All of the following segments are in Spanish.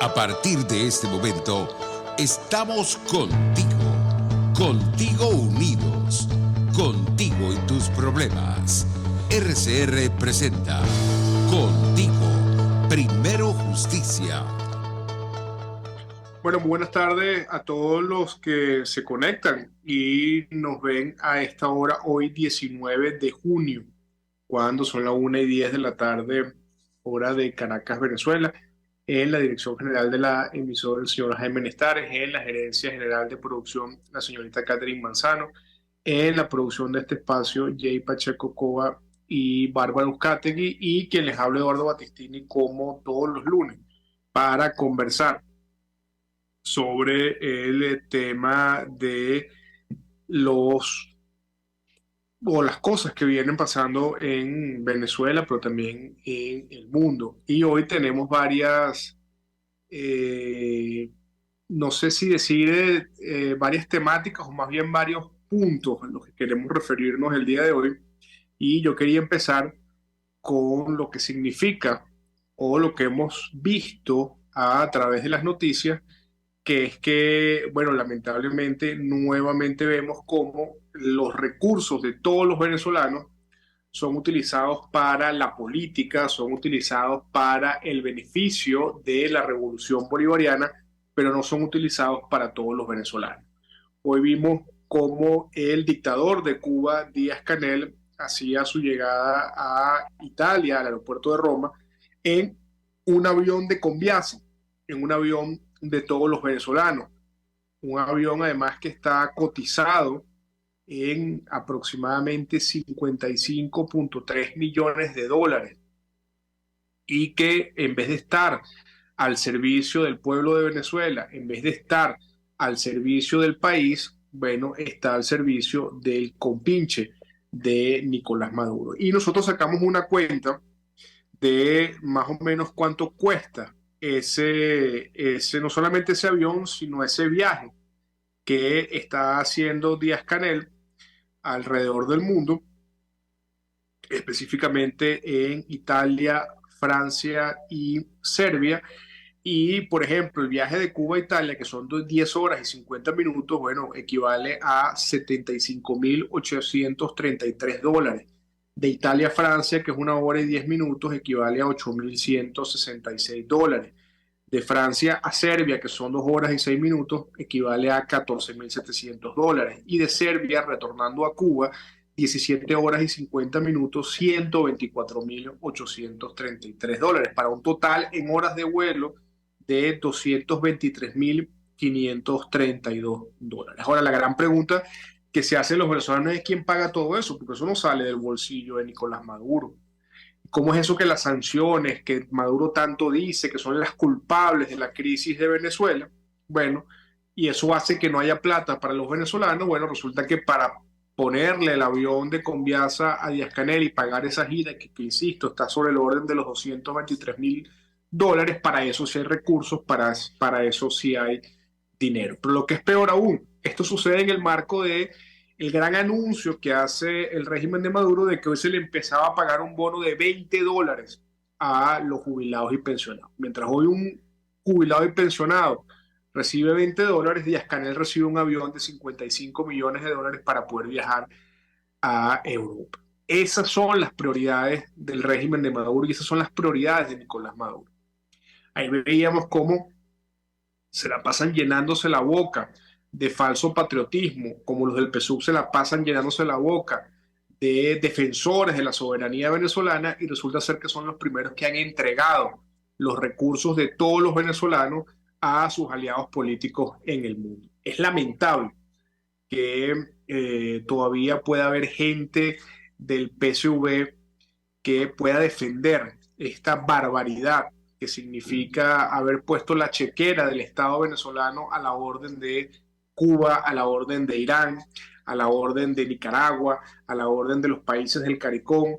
A partir de este momento, estamos contigo unidos, contigo y tus problemas. RCR presenta Contigo, Primero Justicia. Bueno, muy buenas tardes a todos los que se conectan y nos ven a esta hora, hoy 19 de junio, cuando son las 1:10 de la tarde, hora de Caracas, Venezuela, en la dirección general de la emisora el señor Jaime Nestares, en la gerencia general de producción la señorita Catherine Manzano, en la producción de este espacio Jay Pacheco Cova y Bárbara Uzcategui, y quien les habla Eduardo Battistini como todos los lunes para conversar sobre el tema de las cosas que vienen pasando en Venezuela, pero también en el mundo. Y hoy tenemos varias, no sé si decir varias temáticas o más bien varios puntos a los que queremos referirnos el día de hoy. Y yo quería empezar con lo que significa o lo que hemos visto a través de las noticias, que es que, bueno, lamentablemente nuevamente vemos cómo los recursos de todos los venezolanos son utilizados para la política, son utilizados para el beneficio de la revolución bolivariana, pero no son utilizados para todos los venezolanos. Hoy vimos cómo el dictador de Cuba, Díaz-Canel, hacía su llegada a Italia, al aeropuerto de Roma, en un avión de Conviasa, en un avión de todos los venezolanos. Un avión además que está cotizado en aproximadamente 55.3 millones de dólares y que en vez de estar al servicio del pueblo de Venezuela, en vez de estar al servicio del país, bueno, está al servicio del compinche de Nicolás Maduro. Y nosotros sacamos una cuenta de más o menos cuánto cuesta no solamente ese avión, sino ese viaje que está haciendo Díaz-Canel alrededor del mundo, específicamente en Italia, Francia y Serbia. Y, por ejemplo, el viaje de Cuba a Italia, que son 10 horas y 50 minutos, bueno, equivale a 75.833 dólares. De Italia a Francia, que es 1 hora y 10 minutos, equivale a 8.166 dólares. De Francia a Serbia, que son 2 horas y 6 minutos, equivale a 14.700 dólares. Y de Serbia, retornando a Cuba, 17 horas y 50 minutos, 124.833 dólares, para un total en horas de vuelo de 223.532 dólares. Ahora, la gran pregunta que se hace los venezolanos es quién paga todo eso, porque eso no sale del bolsillo de Nicolás Maduro. ¿Cómo es eso que las sanciones que Maduro tanto dice que son las culpables de la crisis de Venezuela? Bueno, y eso hace que no haya plata para los venezolanos. Bueno, resulta que para ponerle el avión de Conviasa a Díaz-Canel y pagar esa gira, que insisto, está sobre el orden de los 223.000 dólares, para eso sí hay recursos, para eso sí hay dinero. Pero lo que es peor aún, esto sucede en el marco de el gran anuncio que hace el régimen de Maduro de que hoy se le empezaba a pagar un bono de 20 dólares a los jubilados y pensionados. Mientras hoy un jubilado y pensionado recibe 20 dólares, Díaz-Canel recibe un avión de 55 millones de dólares para poder viajar a Europa. Esas son las prioridades del régimen de Maduro y esas son las prioridades de Nicolás Maduro. Ahí veíamos cómo se la pasan llenándose la boca de falso patriotismo, como los del PSUV se la pasan llenándose la boca de defensores de la soberanía venezolana, y resulta ser que son los primeros que han entregado los recursos de todos los venezolanos a sus aliados políticos en el mundo. Es lamentable que todavía pueda haber gente del PSV que pueda defender esta barbaridad que significa haber puesto la chequera del Estado venezolano a la orden de Cuba, a la orden de Irán, a la orden de Nicaragua, a la orden de los países del CARICOM,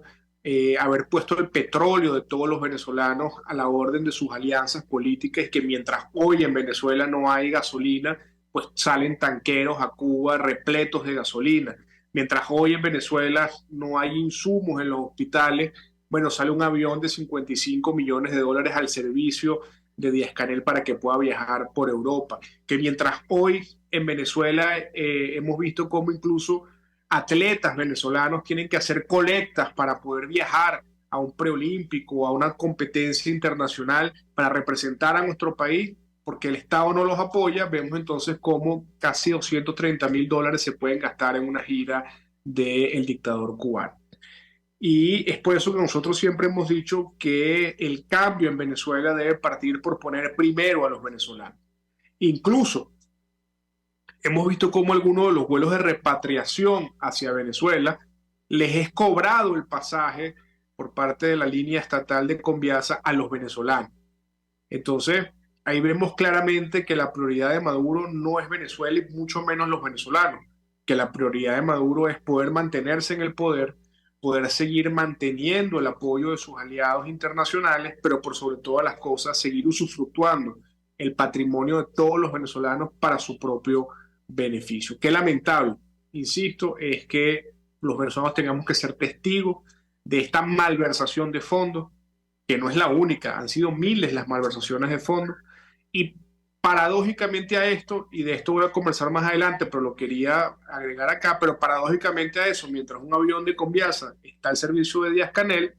haber puesto el petróleo de todos los venezolanos a la orden de sus alianzas políticas, que mientras hoy en Venezuela no hay gasolina, pues salen tanqueros a Cuba repletos de gasolina. Mientras hoy en Venezuela no hay insumos en los hospitales, bueno, sale un avión de 55 millones de dólares al servicio de Díaz-Canel para que pueda viajar por Europa. Que mientras hoy en Venezuela hemos visto cómo incluso atletas venezolanos tienen que hacer colectas para poder viajar a un preolímpico, a una competencia internacional para representar a nuestro país, porque el Estado no los apoya, vemos entonces cómo casi $230.000 se pueden gastar en una gira del dictador cubano. Y es por eso que nosotros siempre hemos dicho que el cambio en Venezuela debe partir por poner primero a los venezolanos. Incluso hemos visto cómo algunos de los vuelos de repatriación hacia Venezuela les es cobrado el pasaje por parte de la línea estatal de Conviasa a los venezolanos. Entonces, ahí vemos claramente que la prioridad de Maduro no es Venezuela y mucho menos los venezolanos, que la prioridad de Maduro es poder mantenerse en el poder, poder seguir manteniendo el apoyo de sus aliados internacionales, pero por sobre todas las cosas seguir usufructuando el patrimonio de todos los venezolanos para su propio beneficio. Qué lamentable, insisto, es que los venezolanos tengamos que ser testigos de esta malversación de fondos, que no es la única, han sido miles las malversaciones de fondos, y paradójicamente a esto, y de esto voy a conversar más adelante, pero lo quería agregar acá, pero paradójicamente a eso, mientras un avión de Conviasa está al servicio de Díaz-Canel,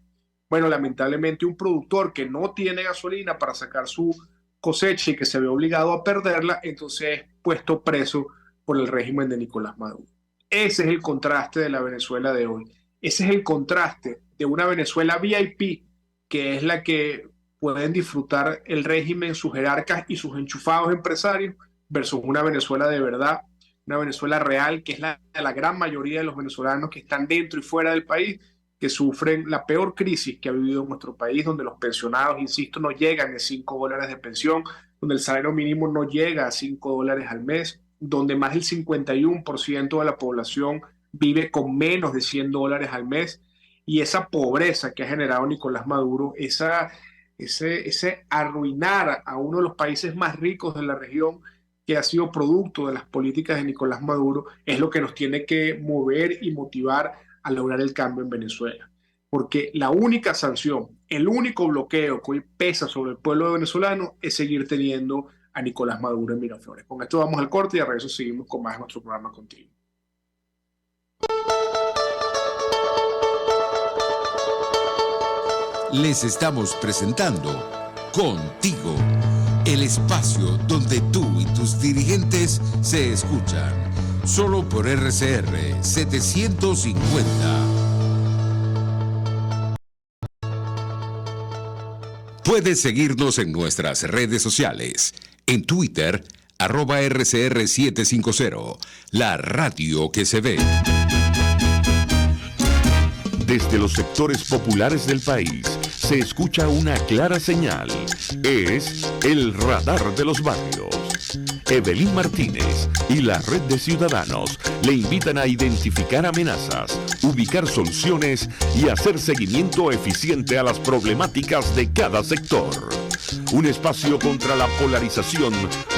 bueno, lamentablemente un productor que no tiene gasolina para sacar su cosecha y que se ve obligado a perderla, entonces es puesto preso por el régimen de Nicolás Maduro. Ese es el contraste de la Venezuela de hoy. Ese es el contraste de una Venezuela VIP, que es la que pueden disfrutar el régimen, sus jerarcas y sus enchufados empresarios, versus una Venezuela de verdad, una Venezuela real, que es la de la gran mayoría de los venezolanos que están dentro y fuera del país, que sufren la peor crisis que ha vivido nuestro país, donde los pensionados, insisto, no llegan a $5 de pensión, donde el salario mínimo no llega a $5 al mes, donde más del 51% de la población vive con menos de $100 al mes, y esa pobreza que ha generado Nicolás Maduro, ese arruinar a uno de los países más ricos de la región, que ha sido producto de las políticas de Nicolás Maduro, es lo que nos tiene que mover y motivar a lograr el cambio en Venezuela. Porque la única sanción, el único bloqueo que hoy pesa sobre el pueblo venezolano es seguir teniendo a Nicolás Maduro en Miraflores. Con esto vamos al corte y a regreso seguimos con más de nuestro programa contigo. Les estamos presentando Contigo, el espacio donde tú y tus dirigentes se escuchan, solo por RCR 750. Puedes seguirnos en nuestras redes sociales, en Twitter, @RCR750, la radio que se ve. Desde los sectores populares del país se escucha una clara señal. Es el radar de los barrios. Evelyn Martínez y la red de ciudadanos le invitan a identificar amenazas, ubicar soluciones y hacer seguimiento eficiente a las problemáticas de cada sector. Un espacio contra la polarización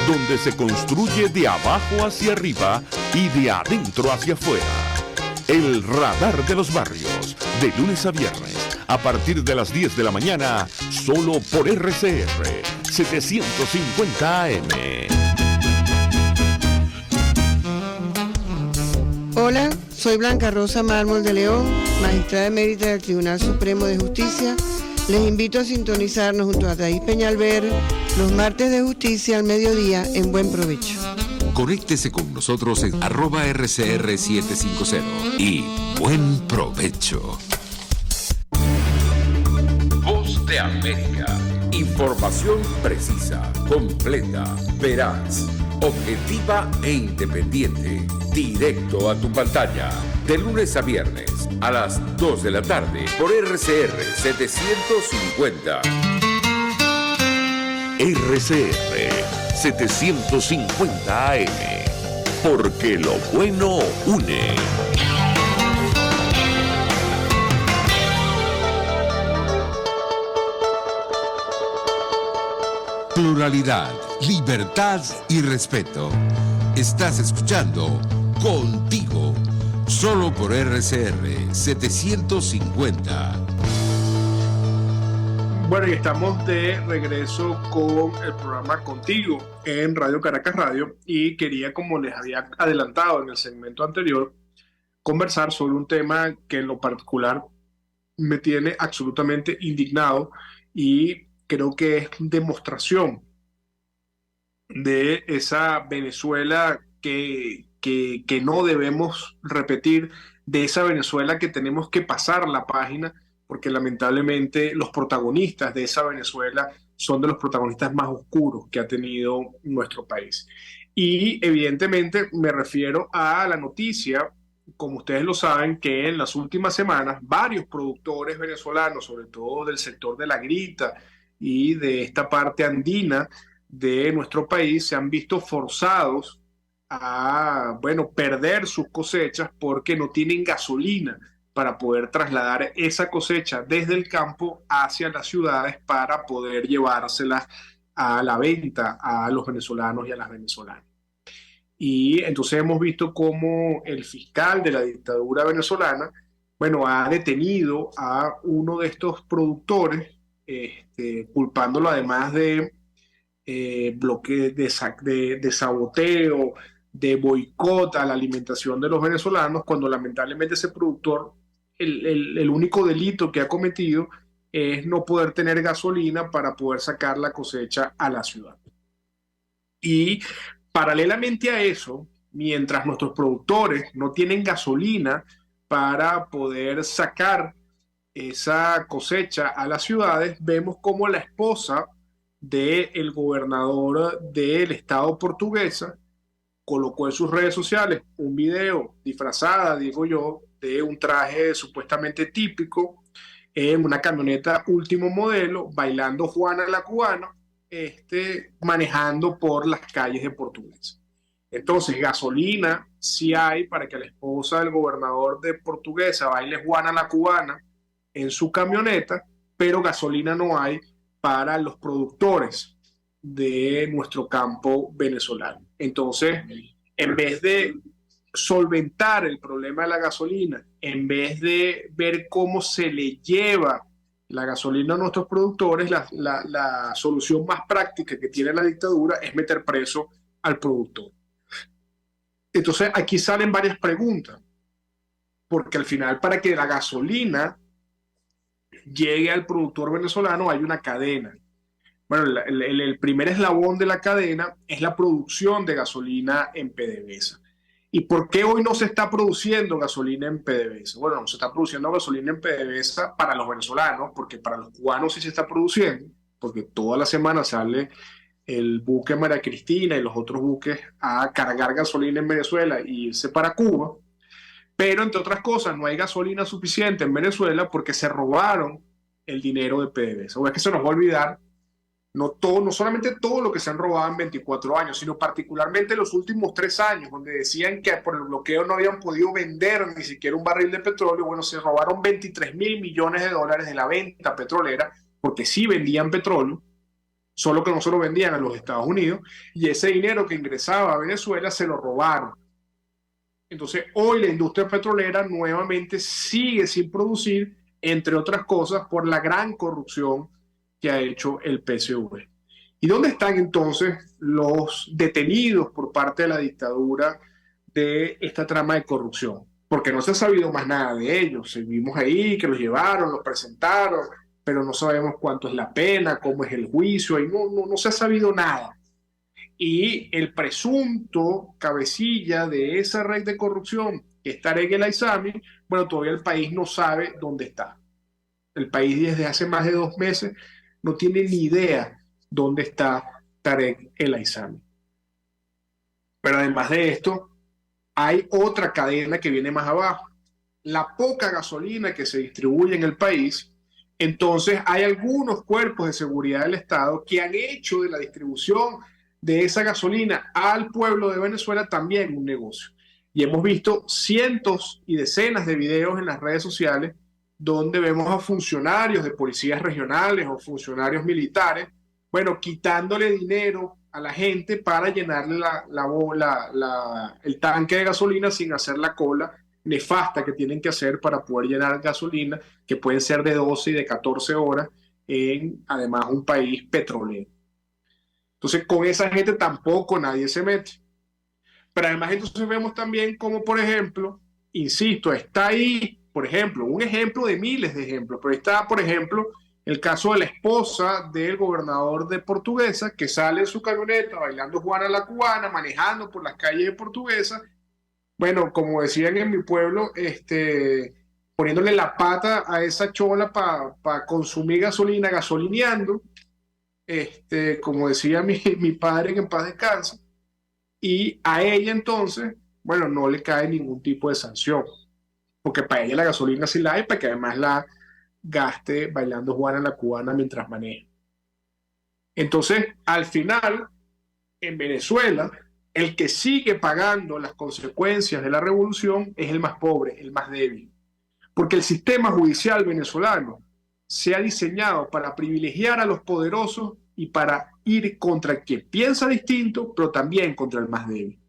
donde se construye de abajo hacia arriba y de adentro hacia afuera. El radar de los barrios, de lunes a viernes, a partir de las 10 de la mañana, solo por RCR 750 AM. Hola, soy Blanca Rosa Mármol de León, magistrada emérita del Tribunal Supremo de Justicia. Les invito a sintonizarnos junto a Thais Peñalver los martes de justicia al mediodía en Buen Provecho. Conéctese con nosotros en @RCR750 y buen provecho. Voz de América. Información precisa, completa, veraz, objetiva e independiente. Directo a tu pantalla. De lunes a viernes a las 2 de la tarde por RCR 750. RCR 750 AM, porque lo bueno une. Pluralidad, libertad y respeto. Estás escuchando Contigo, solo por RCR 750. Bueno, y estamos de regreso con el programa Contigo en Radio Caracas Radio y quería, como les había adelantado en el segmento anterior, conversar sobre un tema que en lo particular me tiene absolutamente indignado y creo que es demostración de esa Venezuela que no debemos repetir, de esa Venezuela que tenemos que pasar la página, porque lamentablemente los protagonistas de esa Venezuela son de los protagonistas más oscuros que ha tenido nuestro país. Y evidentemente me refiero a la noticia, como ustedes lo saben, que en las últimas semanas varios productores venezolanos, sobre todo del sector de la grita y de esta parte andina de nuestro país, se han visto forzados a, bueno, perder sus cosechas porque no tienen gasolina para poder trasladar esa cosecha desde el campo hacia las ciudades para poder llevárselas a la venta a los venezolanos y a las venezolanas. Y entonces hemos visto cómo el fiscal de la dictadura venezolana, bueno, ha detenido a uno de estos productores, culpándolo además de bloqueo, de saboteo, de boicot a la alimentación de los venezolanos, cuando lamentablemente ese productor, el único delito que ha cometido es no poder tener gasolina para poder sacar la cosecha a la ciudad. Y paralelamente a eso, mientras nuestros productores no tienen gasolina para poder sacar esa cosecha a las ciudades, vemos como la esposa del gobernador del estado portuguesa colocó en sus redes sociales un video disfrazada, digo yo, de un traje supuestamente típico en una camioneta último modelo, bailando Juana la Cubana, manejando por las calles de Portuguesa. Entonces, gasolina sí hay para que la esposa del gobernador de Portuguesa baile Juana la Cubana en su camioneta, pero gasolina no hay para los productores de nuestro campo venezolano. Entonces, en vez de solventar el problema de la gasolina, en vez de ver cómo se le lleva la gasolina a nuestros productores, la solución más práctica que tiene la dictadura es meter preso al productor. Entonces, aquí salen varias preguntas, porque al final, para que la gasolina llegue al productor venezolano hay una cadena. Bueno, el primer eslabón de la cadena es la producción de gasolina en PDVSA. ¿Y por qué hoy no se está produciendo gasolina en PDVSA? Bueno, no se está produciendo gasolina en PDVSA para los venezolanos, porque para los cubanos sí se está produciendo, porque toda la semana sale el buque María Cristina y los otros buques a cargar gasolina en Venezuela e irse para Cuba. Pero, entre otras cosas, no hay gasolina suficiente en Venezuela porque se robaron el dinero de PDVSA. O es que se nos va a olvidar, no solamente todo lo que se han robado en 24 años, sino particularmente los últimos 3 años, donde decían que por el bloqueo no habían podido vender ni siquiera un barril de petróleo. Bueno, se robaron 23.000 millones de dólares de la venta petrolera, porque sí vendían petróleo, solo que no se lo vendían a los Estados Unidos, y ese dinero que ingresaba a Venezuela se lo robaron. Entonces, hoy la industria petrolera nuevamente sigue sin producir, entre otras cosas, por la gran corrupción que ha hecho el PSV. ¿Y dónde están entonces los detenidos por parte de la dictadura de esta trama de corrupción? Porque no se ha sabido más nada de ellos. Seguimos ahí, que los llevaron, los presentaron, pero no sabemos cuánto es la pena, cómo es el juicio, y no se ha sabido nada. Y el presunto cabecilla de esa red de corrupción, que es Tarek El Aissami, bueno, todavía el país no sabe dónde está. El país desde hace más de 2 meses no tiene ni idea dónde está Tarek El Aissami. Pero además de esto, hay otra cadena que viene más abajo. La poca gasolina que se distribuye en el país. Entonces hay algunos cuerpos de seguridad del Estado que han hecho de la distribución de esa gasolina al pueblo de Venezuela también un negocio. Y hemos visto cientos y decenas de videos en las redes sociales donde vemos a funcionarios de policías regionales o funcionarios militares, bueno, quitándole dinero a la gente para llenarle el tanque de gasolina sin hacer la cola nefasta que tienen que hacer para poder llenar gasolina, que pueden ser de 12 y de 14 horas, en además un país petrolero. Entonces con esa gente tampoco nadie se mete. Pero además entonces vemos también como, por ejemplo, insisto, está ahí, por ejemplo, un ejemplo de miles de ejemplos, pero está, por ejemplo, el caso de la esposa del gobernador de Portuguesa, que sale en su camioneta bailando Juana la Cubana, manejando por las calles de Portuguesa. Bueno, como decían en mi pueblo, poniéndole la pata a esa chola para consumir gasolina, gasolineando, como decía mi padre, que en paz descanse, y a ella entonces, bueno, no le cae ningún tipo de sanción, porque para ella la gasolina sí la hay, para que además la gaste bailando Juana la Cubana mientras maneja. Entonces, al final, en Venezuela, el que sigue pagando las consecuencias de la revolución es el más pobre, el más débil. Porque el sistema judicial venezolano se ha diseñado para privilegiar a los poderosos y para ir contra quien piensa distinto, pero también contra el más débil.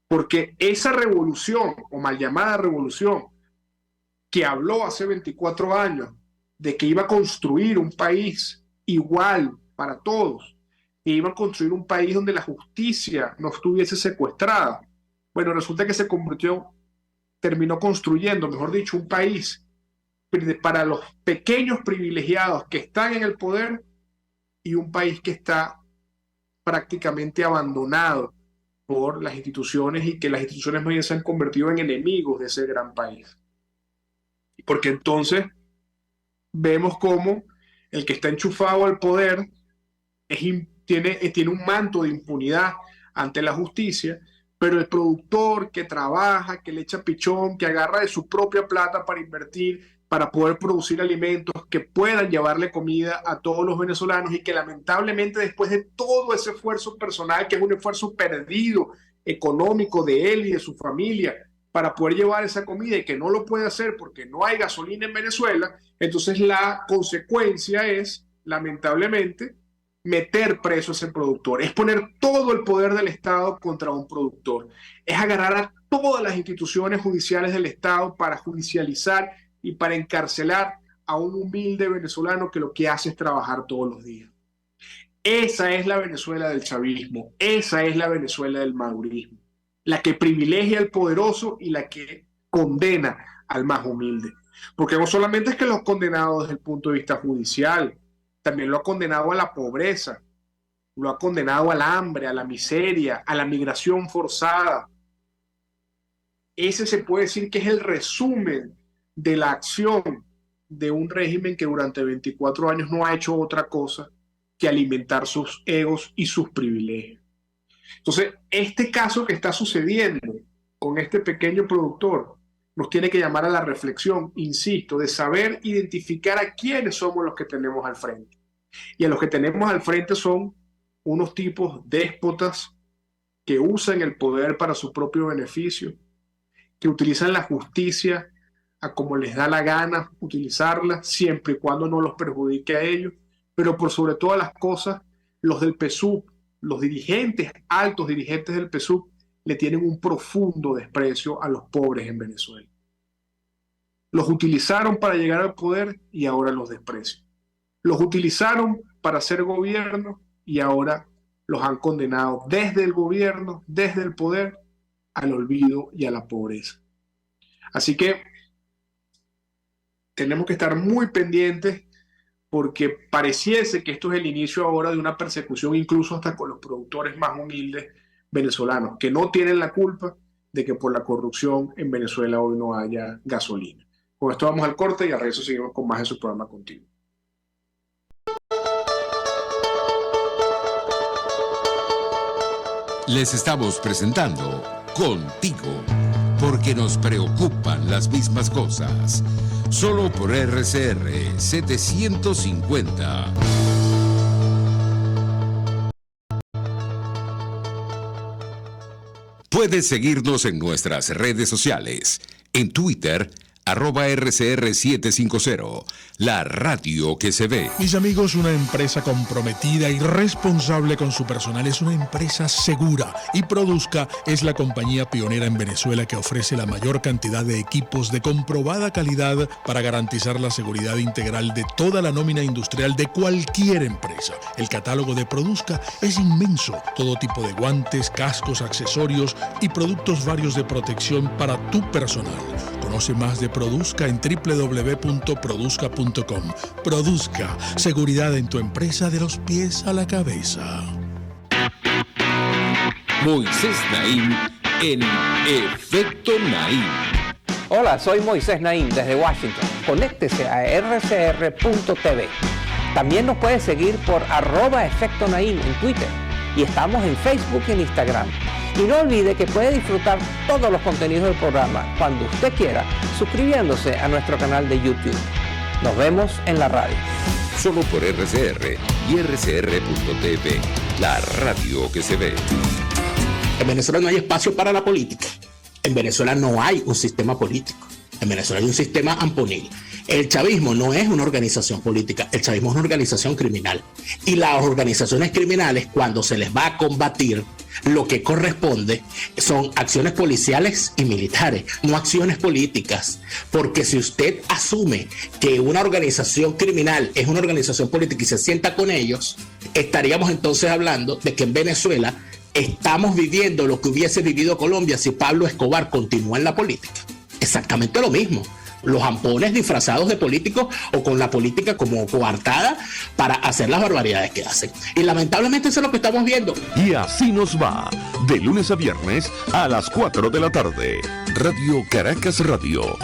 Porque esa revolución, o mal llamada revolución, que habló hace 24 años de que iba a construir un país igual para todos, que iba a construir un país donde la justicia no estuviese secuestrada. Bueno, resulta que terminó construyendo, mejor dicho, un país para los pequeños privilegiados que están en el poder y un país que está prácticamente abandonado por las instituciones y que las instituciones más bien se han convertido en enemigos de ese gran país. Porque entonces vemos cómo el que está enchufado al poder tiene un manto de impunidad ante la justicia, pero el productor que trabaja, que le echa pichón, que agarra de su propia plata para invertir, para poder producir alimentos que puedan llevarle comida a todos los venezolanos y que lamentablemente después de todo ese esfuerzo personal, que es un esfuerzo perdido económico de él y de su familia, para poder llevar esa comida y que no lo puede hacer porque no hay gasolina en Venezuela, entonces la consecuencia es, lamentablemente, meter preso a ese productor, es poner todo el poder del Estado contra un productor, es agarrar a todas las instituciones judiciales del Estado para judicializar y para encarcelar a un humilde venezolano que lo que hace es trabajar todos los días. Esa es la Venezuela del chavismo, esa es la Venezuela del madurismo, la que privilegia al poderoso y la que condena al más humilde. Porque no solamente es que lo ha condenado desde el punto de vista judicial, también lo ha condenado a la pobreza, lo ha condenado al hambre, a la miseria, a la migración forzada. Ese se puede decir que es el resumen de la acción de un régimen que durante 24 años no ha hecho otra cosa que alimentar sus egos y sus privilegios. Entonces, este caso que está sucediendo con este pequeño productor nos tiene que llamar a la reflexión, insisto, de saber identificar a quiénes somos los que tenemos al frente. Y a los que tenemos al frente son unos tipos déspotas que usan el poder para su propio beneficio, que utilizan la justicia a como les da la gana utilizarla, siempre y cuando no los perjudique a ellos, pero por sobre todas las cosas, los del PSUV, los dirigentes, altos dirigentes del PSUV, le tienen un profundo desprecio a los pobres en Venezuela. Los utilizaron para llegar al poder y ahora los desprecian. Los utilizaron para hacer gobierno y ahora los han condenado desde el gobierno, desde el poder, al olvido y a la pobreza. Así que tenemos que estar muy pendientes porque pareciese que esto es el inicio ahora de una persecución incluso hasta con los productores más humildes venezolanos, que no tienen la culpa de que por la corrupción en Venezuela hoy no haya gasolina. Con esto vamos al corte y al regreso seguimos con más de su programa Contigo. Les estamos presentando Contigo, porque nos preocupan las mismas cosas. Solo por RCR 750. Puedes seguirnos en nuestras redes sociales. En Twitter, @RCR750, la radio que se ve. Mis amigos, una empresa comprometida y responsable con su personal es una empresa segura, y Produzca es la compañía pionera en Venezuela que ofrece la mayor cantidad de equipos de comprobada calidad para garantizar la seguridad integral de toda la nómina industrial de cualquier empresa. El catálogo de Produzca es inmenso, todo tipo de guantes, cascos, accesorios y productos varios de protección para tu personal. Conoce más de Produzca en www.produzca.com. Produzca, seguridad en tu empresa de los pies a la cabeza. Moisés Naim en Efecto Naim. Hola, soy Moisés Naim desde Washington. Conéctese a rcr.tv. También nos puede seguir por @Efecto Naim en Twitter. Y estamos en Facebook y en Instagram. Y no olvide que puede disfrutar todos los contenidos del programa cuando usted quiera, suscribiéndose a nuestro canal de YouTube. Nos vemos en la radio. Solo por RCR y rcr.tv, la radio que se ve. En Venezuela no hay espacio para la política. En Venezuela no hay un sistema político. En Venezuela hay un sistema amponil. El chavismo no es una organización política, el chavismo es una organización criminal. Y las organizaciones criminales, cuando se les va a combatir, lo que corresponde son acciones policiales y militares, no acciones políticas. Porque si usted asume que una organización criminal es una organización política y se sienta con ellos, estaríamos entonces hablando de que en Venezuela estamos viviendo lo que hubiese vivido Colombia si Pablo Escobar continúa en la política. Exactamente lo mismo. Los ampones disfrazados de políticos o con la política como coartada para hacer las barbaridades que hacen. Y lamentablemente eso es lo que estamos viendo. Y así nos va, de lunes a viernes a las 4 de la tarde. Radio Caracas Radio,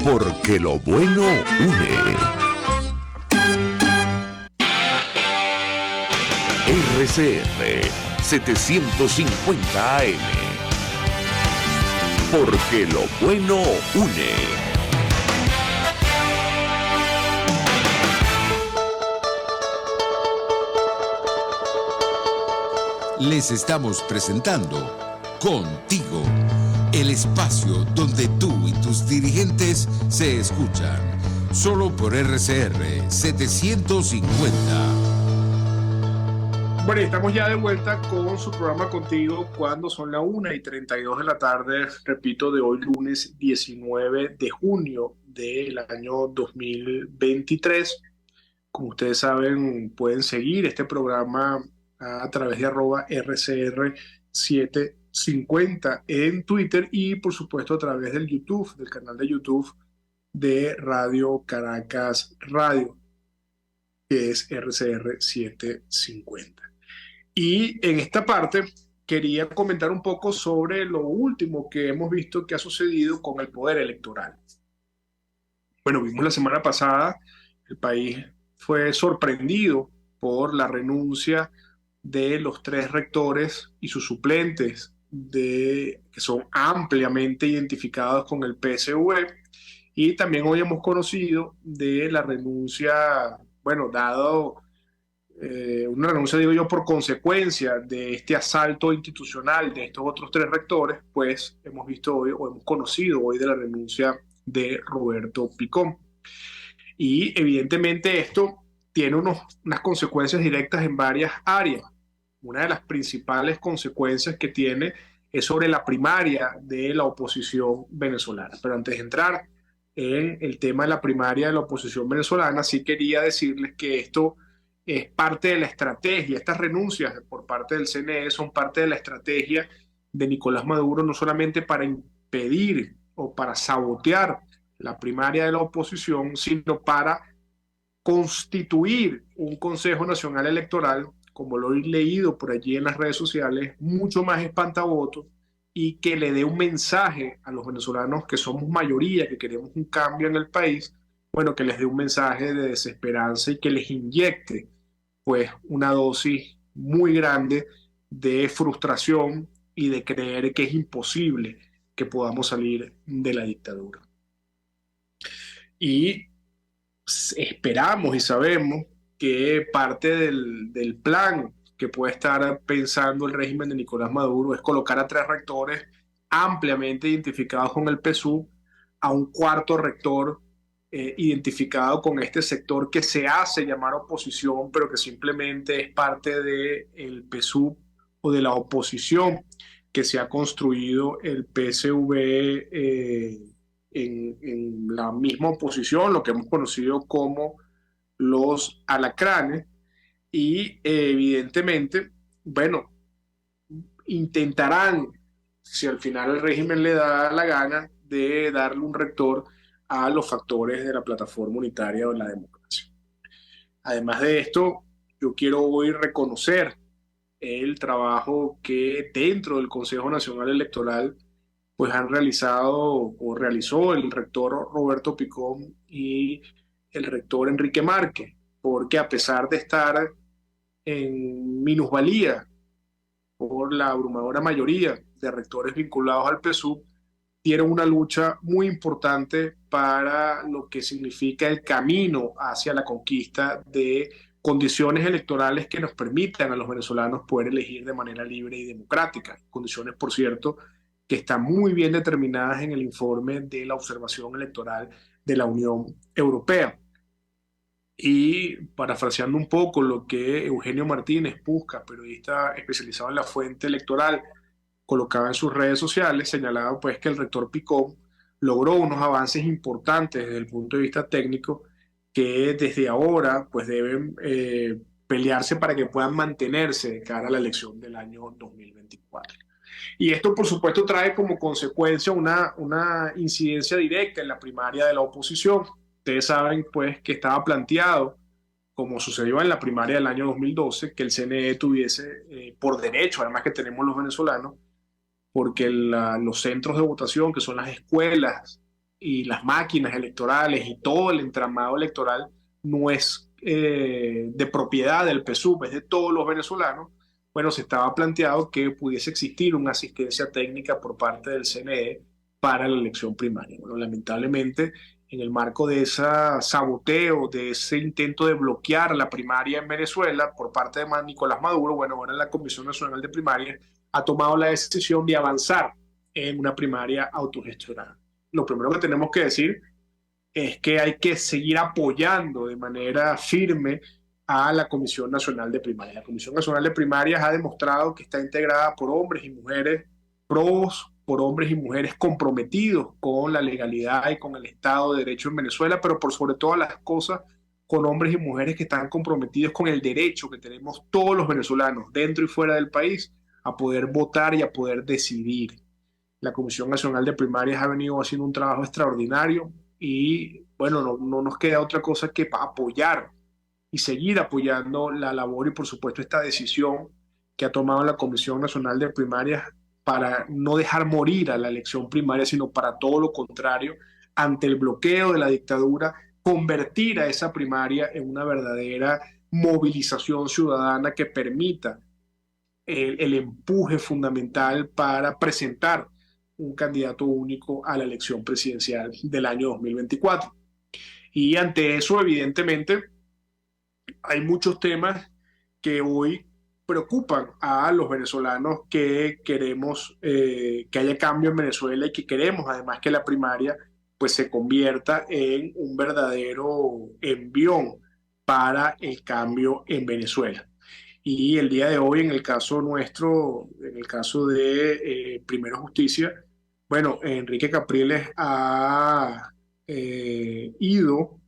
porque lo bueno une. RCR 750 AM, porque lo bueno une. Les estamos presentando Contigo, el espacio donde tú y tus dirigentes se escuchan. Solo por RCR 750. Bueno, estamos ya de vuelta con su programa Contigo cuando son las 1:32 de la tarde, repito, de hoy lunes 19 de junio del año 2023. Como ustedes saben, pueden seguir este programa a través de @RCR750 en Twitter y por supuesto a través del YouTube, del canal de YouTube de Radio Caracas Radio, que es RCR750. Y en esta parte quería comentar un poco sobre lo último que hemos visto que ha sucedido con el poder electoral. Bueno, vimos la semana pasada, el país fue sorprendido por la renuncia de los 3 rectores y sus suplentes, que son ampliamente identificados con el PSV, y también hoy hemos conocido de la renuncia, bueno, dado una renuncia, digo yo, por consecuencia de este asalto institucional de estos otros 3 rectores, pues hemos visto hoy, o hemos conocido hoy, de la renuncia de Roberto Picón. Y evidentemente esto tiene unas consecuencias directas en varias áreas. Una de las principales consecuencias que tiene es sobre la primaria de la oposición venezolana. Pero antes de entrar en el tema de la primaria de la oposición venezolana, sí quería decirles que esto es parte de la estrategia. Estas renuncias por parte del CNE son parte de la estrategia de Nicolás Maduro, no solamente para impedir o para sabotear la primaria de la oposición, sino para constituir un Consejo Nacional Electoral, como lo he leído por allí en las redes sociales, mucho más espantavotos y que le dé un mensaje a los venezolanos que somos mayoría, que queremos un cambio en el país, bueno, que les dé un mensaje de desesperanza y que les inyecte pues una dosis muy grande de frustración y de creer que es imposible que podamos salir de la dictadura. Y esperamos y sabemos que parte del plan que puede estar pensando el régimen de Nicolás Maduro es colocar a 3 rectores ampliamente identificados con el PSUV a un cuarto rector identificado con este sector que se hace llamar oposición, pero que simplemente es parte del PSUV o de la oposición que se ha construido el PSV en la misma oposición, lo que hemos conocido como los alacranes, y evidentemente, bueno, intentarán, si al final el régimen le da la gana, de darle un rector a los factores de la plataforma unitaria o la democracia. Además de esto, yo quiero hoy reconocer el trabajo que dentro del Consejo Nacional Electoral pues han realizado o realizó el rector Roberto Picón y el rector Enrique Márquez, porque a pesar de estar en minusvalía por la abrumadora mayoría de rectores vinculados al PSUV, dieron una lucha muy importante para lo que significa el camino hacia la conquista de condiciones electorales que nos permitan a los venezolanos poder elegir de manera libre y democrática. Condiciones, por cierto, que están muy bien determinadas en el informe de la observación electoral de la Unión Europea. Y parafraseando un poco lo que Eugenio Martínez Pusca, periodista especializado en la fuente electoral, colocaba en sus redes sociales, señalaba pues que el rector Picón logró unos avances importantes desde el punto de vista técnico que desde ahora pues deben pelearse para que puedan mantenerse de cara a la elección del año 2024. Y esto por supuesto trae como consecuencia una incidencia directa en la primaria de la oposición. Ustedes saben pues que estaba planteado, como sucedió en la primaria del año 2012, que el CNE tuviese por derecho, además que tenemos los venezolanos, porque los centros de votación, que son las escuelas y las máquinas electorales y todo el entramado electoral, no es de propiedad del PSUV, es de todos los venezolanos. Bueno, se estaba planteado que pudiese existir una asistencia técnica por parte del CNE para la elección primaria. Bueno, lamentablemente, en el marco de ese saboteo, de ese intento de bloquear la primaria en Venezuela por parte de Nicolás Maduro, bueno, ahora la Comisión Nacional de Primarias ha tomado la decisión de avanzar en una primaria autogestionada. Lo primero que tenemos que decir es que hay que seguir apoyando de manera firme a la Comisión Nacional de Primarias. La Comisión Nacional de Primarias ha demostrado que está integrada por hombres y mujeres pros, por hombres y mujeres comprometidos con la legalidad y con el Estado de Derecho en Venezuela, pero por sobre todas las cosas, con hombres y mujeres que están comprometidos con el derecho que tenemos todos los venezolanos, dentro y fuera del país, a poder votar y a poder decidir. La Comisión Nacional de Primarias ha venido haciendo un trabajo extraordinario y, bueno, no nos queda otra cosa que apoyar y seguir apoyando la labor y, por supuesto, esta decisión que ha tomado la Comisión Nacional de Primarias para no dejar morir a la elección primaria, sino para todo lo contrario, ante el bloqueo de la dictadura, convertir a esa primaria en una verdadera movilización ciudadana que permita el empuje fundamental para presentar un candidato único a la elección presidencial del año 2024. Y ante eso, evidentemente, hay muchos temas que hoy preocupan a los venezolanos que queremos que haya cambio en Venezuela y que queremos además que la primaria pues se convierta en un verdadero envión para el cambio en Venezuela. Y el día de hoy, en el caso nuestro, en el caso de Primero Justicia, bueno, Enrique Capriles ha ido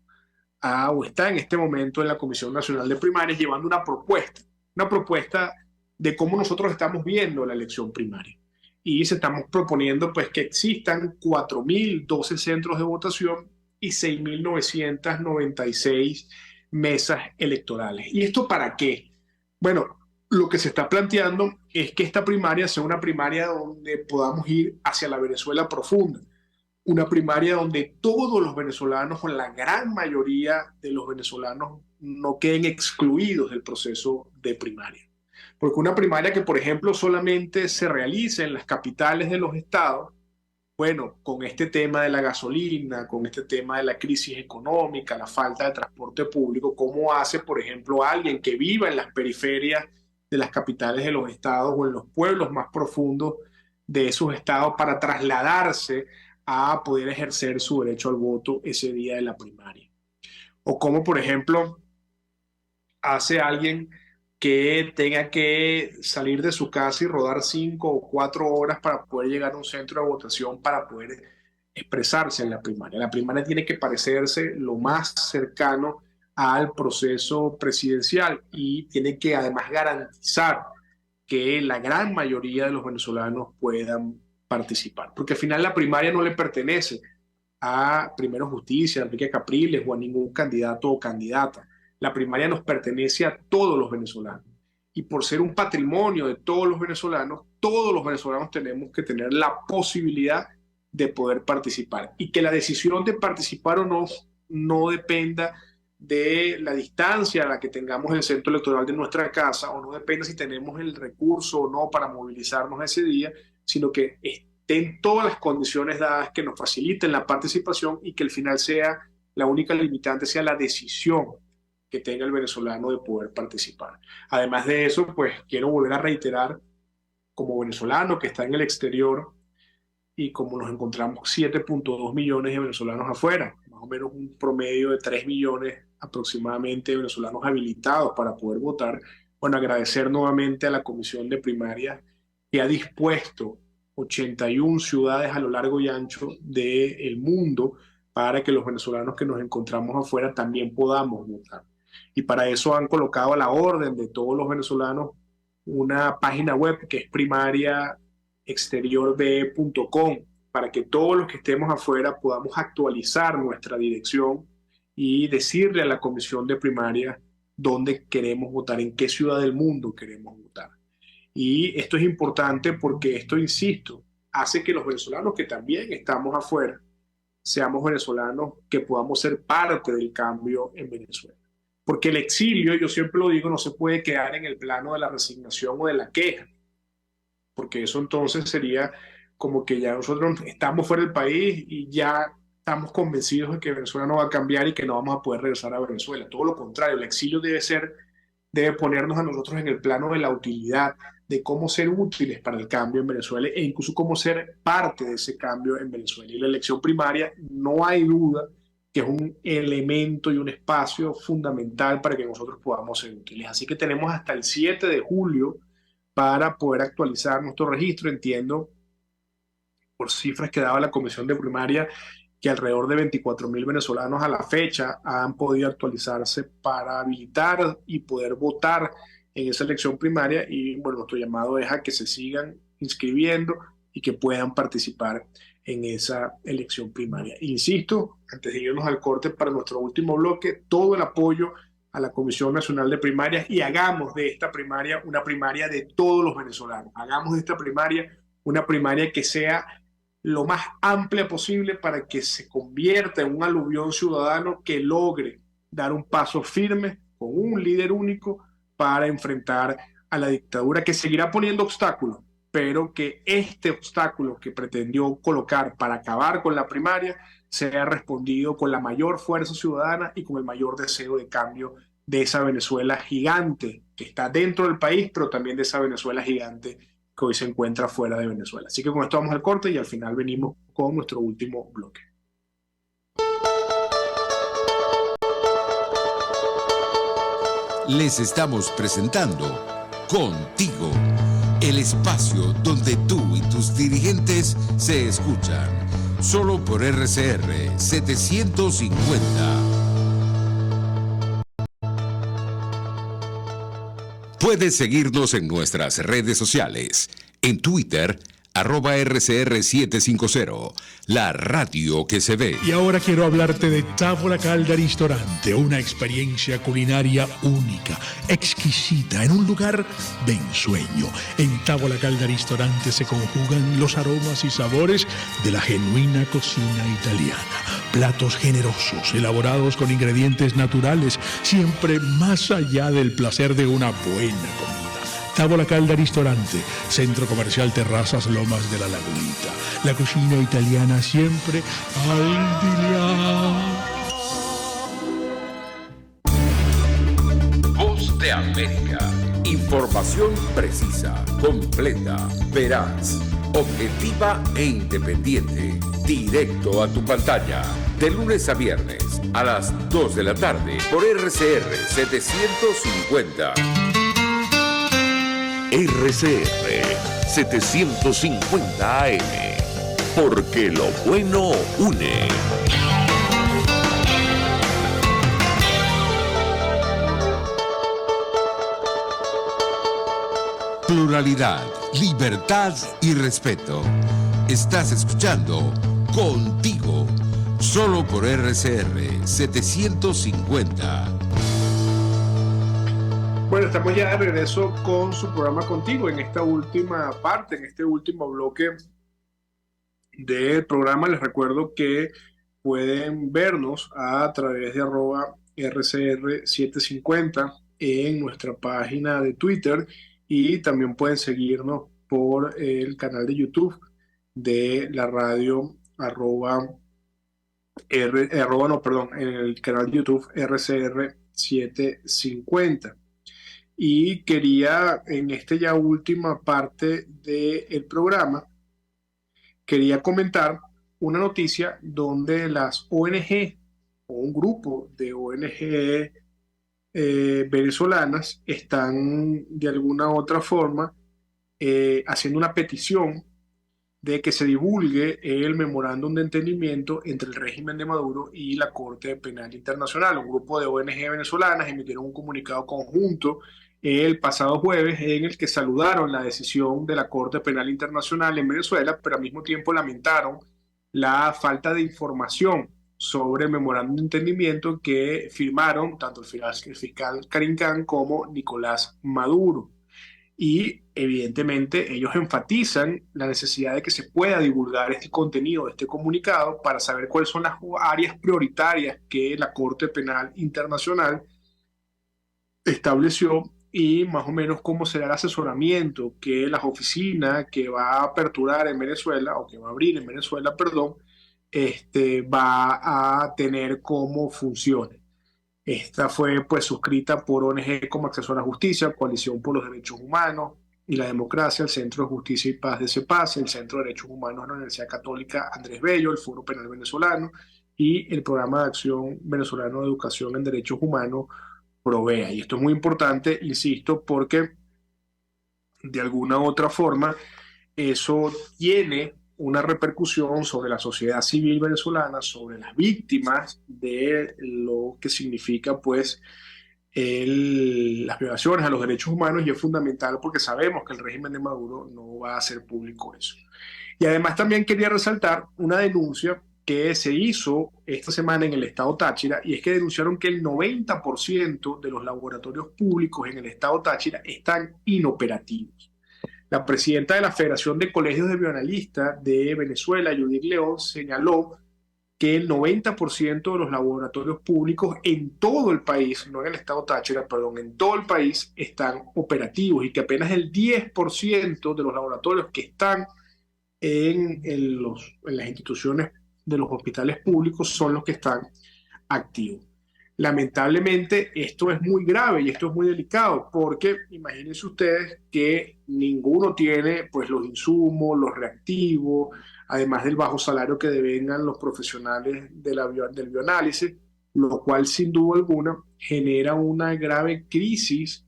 o está en este momento en la Comisión Nacional de Primarias llevando una propuesta de cómo nosotros estamos viendo la elección primaria. Y se estamos proponiendo pues que existan 4.012 centros de votación y 6.996 mesas electorales. ¿Y esto para qué? Bueno, lo que se está planteando es que esta primaria sea una primaria donde podamos ir hacia la Venezuela profunda, una primaria donde todos los venezolanos, o la gran mayoría de los venezolanos, no queden excluidos del proceso de primaria. Porque una primaria que, por ejemplo, solamente se realice en las capitales de los estados, bueno, con este tema de la gasolina, con este tema de la crisis económica, la falta de transporte público, ¿cómo hace, por ejemplo, alguien que viva en las periferias de las capitales de los estados o en los pueblos más profundos de esos estados para trasladarse a poder ejercer su derecho al voto ese día de la primaria. O como, por ejemplo, hace alguien que tenga que salir de su casa y rodar 5 o 4 horas para poder llegar a un centro de votación para poder expresarse en la primaria. La primaria tiene que parecerse lo más cercano al proceso presidencial y tiene que además garantizar que la gran mayoría de los venezolanos puedan participar, porque al final la primaria no le pertenece a Primero Justicia, a Enrique Capriles o a ningún candidato o candidata. La primaria nos pertenece a todos los venezolanos y por ser un patrimonio de todos los venezolanos tenemos que tener la posibilidad de poder participar y que la decisión de participar o no dependa de la distancia a la que tengamos el centro electoral de nuestra casa o no dependa si tenemos el recurso o no para movilizarnos ese día, sino que estén todas las condiciones dadas que nos faciliten la participación y que al final sea la única limitante, sea la decisión que tenga el venezolano de poder participar. Además de eso, pues quiero volver a reiterar, como venezolano que está en el exterior y como nos encontramos 7.2 millones de venezolanos afuera, más o menos un promedio de 3 millones aproximadamente de venezolanos habilitados para poder votar, bueno, agradecer nuevamente a la Comisión de Primarias que ha dispuesto 81 ciudades a lo largo y ancho del mundo para que los venezolanos que nos encontramos afuera también podamos votar. Y para eso han colocado a la orden de todos los venezolanos una página web que es primariaexteriorbe.com para que todos los que estemos afuera podamos actualizar nuestra dirección y decirle a la Comisión de Primarias dónde queremos votar, en qué ciudad del mundo queremos votar. Y esto es importante porque esto, insisto, hace que los venezolanos que también estamos afuera seamos venezolanos que podamos ser parte del cambio en Venezuela. Porque el exilio, yo siempre lo digo, no se puede quedar en el plano de la resignación o de la queja, porque eso entonces sería como que ya nosotros estamos fuera del país y ya estamos convencidos de que Venezuela no va a cambiar y que no vamos a poder regresar a Venezuela. Todo lo contrario, el exilio debe ponernos a nosotros en el plano de la utilidad, de cómo ser útiles para el cambio en Venezuela e incluso cómo ser parte de ese cambio en Venezuela. Y la elección primaria, no hay duda que es un elemento y un espacio fundamental para que nosotros podamos ser útiles. Así que tenemos hasta el 7 de julio para poder actualizar nuestro registro. Entiendo, por cifras que daba la Comisión de Primaria, que alrededor de 24.000 venezolanos a la fecha han podido actualizarse para habilitar y poder votar en esa elección primaria. Y bueno, nuestro llamado es a que se sigan inscribiendo y que puedan participar en esa elección primaria. Insisto, antes de irnos al corte para nuestro último bloque, todo el apoyo a la Comisión Nacional de Primarias y hagamos de esta primaria una primaria de todos los venezolanos. Hagamos de esta primaria una primaria que sea lo más amplia posible para que se convierta en un aluvión ciudadano que logre dar un paso firme con un líder único para enfrentar a la dictadura que seguirá poniendo obstáculos, pero que este obstáculo que pretendió colocar para acabar con la primaria sea respondido con la mayor fuerza ciudadana y con el mayor deseo de cambio de esa Venezuela gigante que está dentro del país, pero también de esa Venezuela gigante que hoy se encuentra fuera de Venezuela. Así que con esto vamos al corte y al final venimos con nuestro último bloque. Les estamos presentando Contigo, el espacio donde tú y tus dirigentes se escuchan, solo por RCR 750. Puedes seguirnos en nuestras redes sociales, en Twitter, @RCR750, la radio que se ve. Y ahora quiero hablarte de Távola Calda Ristorante, una experiencia culinaria única, exquisita, en un lugar de ensueño. En Távola Calda Ristorante se conjugan los aromas y sabores de la genuina cocina italiana. Platos generosos, elaborados con ingredientes naturales, siempre más allá del placer de una buena comida. Távola Calda Ristorante, Centro Comercial Terrazas Lomas de la Lagunita. La cocina italiana siempre al día. Voz de América. Información precisa, completa, veraz. objetiva e independiente. Directo a tu pantalla. De lunes a viernes a las 2 de la tarde por RCR 750. RCR 750 AM. Porque lo bueno une. Pluralidad, libertad y respeto. Estás escuchando Contigo, solo por RCR 750. Bueno, estamos ya de regreso con su programa Contigo en esta última parte, en este último bloque del programa. Les recuerdo que pueden vernos a través de @RCR750 en nuestra página de Twitter y también pueden seguirnos por el canal de YouTube de la radio en el canal de YouTube RCR750. Y quería, en esta ya última parte del programa, quería comentar una noticia donde las ONG o un grupo de ONG venezolanas están de alguna u otra forma haciendo una petición de que se divulgue el memorándum de entendimiento entre el régimen de Maduro y la Corte Penal Internacional. Un grupo de ONG venezolanas emitieron un comunicado conjunto el pasado jueves en el que saludaron la decisión de la Corte Penal Internacional en Venezuela, pero al mismo tiempo lamentaron la falta de información sobre el memorándum de entendimiento que firmaron tanto el fiscal Karim Khan como Nicolás Maduro. Y evidentemente ellos enfatizan la necesidad de que se pueda divulgar este contenido de este comunicado para saber cuáles son las áreas prioritarias que la Corte Penal Internacional estableció y más o menos cómo será el asesoramiento que las oficinas que va a aperturar en Venezuela, o que va a abrir en Venezuela, perdón, va a tener como funciones. Esta fue pues suscrita por ONG como Acceso a la Justicia, Coalición por los Derechos Humanos y la Democracia, el Centro de Justicia y Paz de CEPAS, el Centro de Derechos Humanos de la Universidad Católica Andrés Bello, el Foro Penal Venezolano y el Programa de Acción Venezolano de Educación en Derechos Humanos, PROVEA. Y esto es muy importante, insisto, porque de alguna u otra forma eso tiene una repercusión sobre la sociedad civil venezolana, sobre las víctimas de lo que significa pues las violaciones a los derechos humanos, y es fundamental porque sabemos que el régimen de Maduro no va a hacer público eso. Y además también quería resaltar una denuncia que se hizo esta semana en el estado Táchira, y es que denunciaron que el 90% de los laboratorios públicos en el estado Táchira están inoperativos. La presidenta de la Federación de Colegios de Bioanalistas de Venezuela, Judith León, señaló que el 90% de los laboratorios públicos en todo el país, no en el estado Táchira, perdón, en todo el país están operativos, y que apenas el 10% de los laboratorios que están en las instituciones de los hospitales públicos son los que están activos. Lamentablemente esto es muy grave y esto es muy delicado, porque imagínense ustedes que ninguno tiene pues los insumos, los reactivos, además del bajo salario que devengan los profesionales del bioanálisis, lo cual sin duda alguna genera una grave crisis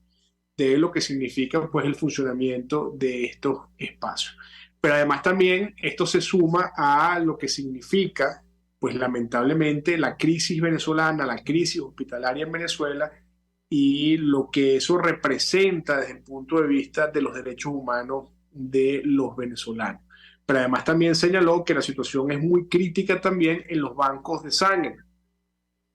de lo que significa pues el funcionamiento de estos espacios. Pero además también esto se suma a lo que significa pues lamentablemente la crisis venezolana, la crisis hospitalaria en Venezuela, y lo que eso representa desde el punto de vista de los derechos humanos de los venezolanos. Pero además también señaló que la situación es muy crítica también en los bancos de sangre.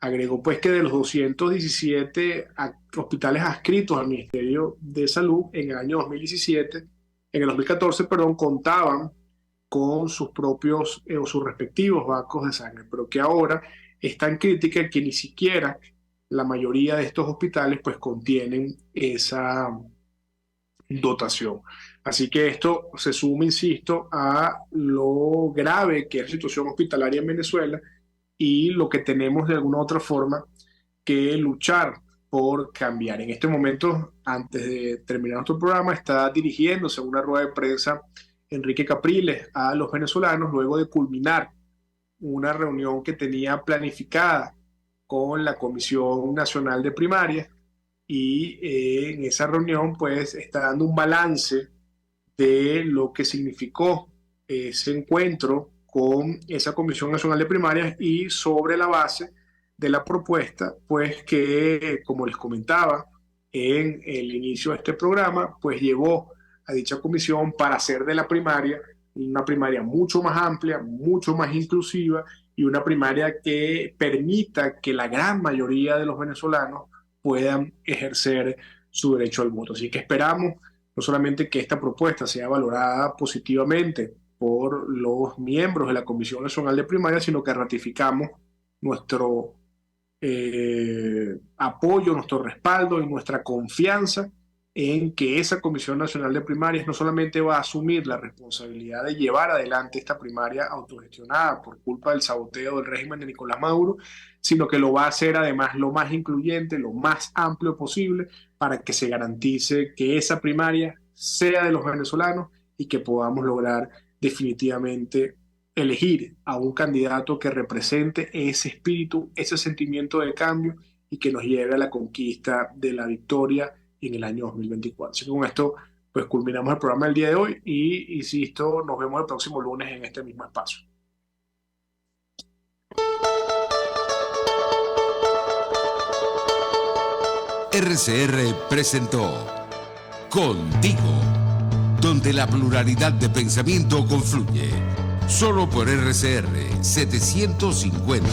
Agregó pues que de los 217 hospitales adscritos al Ministerio de Salud en el año 2014, contaban con sus propios o sus respectivos bancos de sangre, pero que ahora es tan crítica que ni siquiera la mayoría de estos hospitales pues contienen esa dotación. Así que esto se suma, insisto, a lo grave que es la situación hospitalaria en Venezuela y lo que tenemos de alguna u otra forma que luchar por cambiar. En este momento, antes de terminar nuestro programa, está dirigiéndose a una rueda de prensa Enrique Capriles a los venezolanos luego de culminar una reunión que tenía planificada con la Comisión Nacional de Primarias, y en esa reunión pues está dando un balance de lo que significó ese encuentro con esa Comisión Nacional de Primarias, y sobre la base de la propuesta pues que, como les comentaba en el inicio de este programa, pues llevó a dicha comisión para hacer de la primaria una primaria mucho más amplia, mucho más inclusiva, y una primaria que permita que la gran mayoría de los venezolanos puedan ejercer su derecho al voto. Así que esperamos no solamente que esta propuesta sea valorada positivamente por los miembros de la Comisión Nacional de Primaria, sino que ratificamos nuestro apoyo, nuestro respaldo y nuestra confianza en que esa Comisión Nacional de Primarias no solamente va a asumir la responsabilidad de llevar adelante esta primaria autogestionada por culpa del saboteo del régimen de Nicolás Maduro, sino que lo va a hacer además lo más incluyente, lo más amplio posible, para que se garantice que esa primaria sea de los venezolanos y que podamos lograr definitivamente elegir a un candidato que represente ese espíritu, ese sentimiento de cambio, y que nos lleve a la conquista de la victoria en el año 2024. Así que con esto pues culminamos el programa del día de hoy, y insisto, nos vemos el próximo lunes en este mismo espacio. RCR presentó Contigo, donde la pluralidad de pensamiento confluye. Solo por RCR 750.